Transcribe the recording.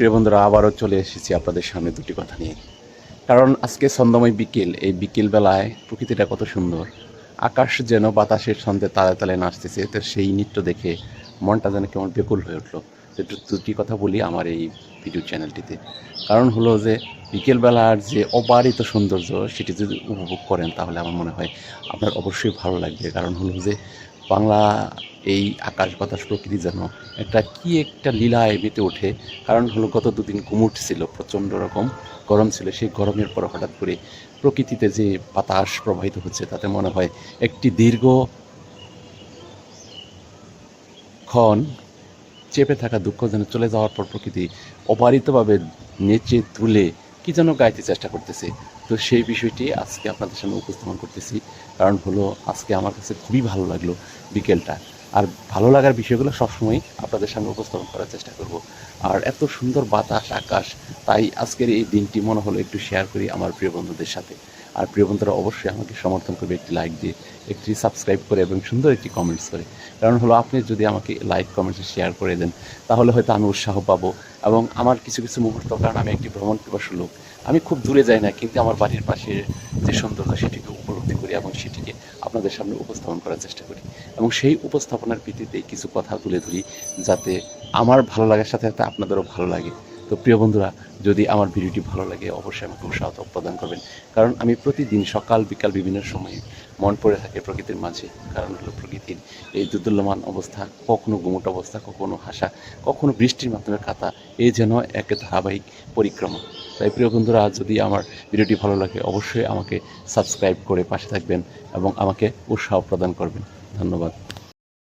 প্রিয় বন্ধুরা, আবারও চলে এসেছি আপনাদের সামনে দুটি কথা নিয়ে। কারণ আজকে ছন্দময় বিকেল, এই বিকেলবেলায় প্রকৃতিটা কত সুন্দর, আকাশ যেন বাতাসের ছন্দে তালে তালে নাচতেছে। তো সেই নৃত্য দেখে মনটা যেন কেমন বেকুল হয়ে উঠলো। একটু দুটি কথা বলি আমার এই ভিডিও চ্যানেলটিতে। কারণ হলো যে বিকেলবেলার যে অবারিত সৌন্দর্য, সেটি যদি উপভোগ করেন তাহলে আমার মনে হয় আপনার অবশ্যই ভালো লাগবে। কারণ হলো যে বাংলা এই আকাশ বাতাস প্রকৃতি যেন একটা লীলায় মেতে ওঠে। কারণ হলো গত দুদিন গুমুট ছিল, প্রচণ্ড রকম গরম ছিল। সেই গরমের পর হঠাৎ করে প্রকৃতিতে যে বাতাস প্রবাহিত হচ্ছে, তাতে মনে হয় একটি দীর্ঘক্ষণ চেপে থাকা দুঃখ যেন চলে যাওয়ার পর প্রকৃতি অবারিতভাবে নেচে তুলে কী যেন গাইতে চেষ্টা করতেছে। তো সেই বিষয়টি আজকে আপনাদের সামনে উপস্থাপন করতেছি। কারণ হলো আজকে আমার কাছে খুবই ভালো লাগলো বিকেলটা। আর ভালো লাগার বিষয়গুলো সবসময় আপনাদের সামনে উপস্থাপন করার চেষ্টা করব। আর এত সুন্দর বাতাস আকাশ, তাই আজকের এই দিনটি মনে হলো একটু শেয়ার করি আমার প্রিয় বন্ধুদের সাথে। আর প্রিয় বন্ধুরা অবশ্যই আমাকে সমর্থন করবে একটি লাইক দিয়ে, একটি সাবস্ক্রাইব করে এবং সুন্দর একটি কমেন্টস করে। কারণ হলো আপনি যদি আমাকে লাইক কমেন্টস শেয়ার করে দেন, তাহলে হয়তো আমি উৎসাহ পাবো। এবং আমার কিছু কিছু মুহূর্ত, কারণ আমি একটি ভ্রমণ পিপাসু লোক, আমি খুব দূরে যাই না, কিন্তু আমার বাড়ির পাশে যে সৌন্দর্য সেটিকে উপলব্ধি করি এবং সেটিকে আপনাদের সামনে উপস্থাপন করার চেষ্টা করি। এবং সেই উপস্থাপনার ভিত্তিতে কিছু কথা তুলে ধরি, যাতে আমার ভালো লাগার সাথে সাথে আপনাদেরও ভালো লাগে। তো প্রিয় বন্ধুরা, যদি আমার ভিডিওটি ভালো লাগে অবশ্যই আমাকে উৎসাহ প্রদান করবেন। কারণ আমি প্রতিদিন সকাল বিকাল বিভিন্ন সময়ে মন পড়ে থাকে প্রকৃতির মাঝে। কারণ হলো প্রকৃতির এই দুর্দুল্যমান অবস্থা, কখনো গুমোট অবস্থা, কখনো হাসা, কখনো বৃষ্টির মাধ্যমে কাতা, এই যেন এক ধারাবাহিক পরিক্রমা। তাই প্রিয় বন্ধুরা, যদি আমার ভিডিওটি ভালো লাগে অবশ্যই আমাকে সাবস্ক্রাইব করে পাশে থাকবেন এবং আমাকে উৎসাহ প্রদান করবেন। ধন্যবাদ।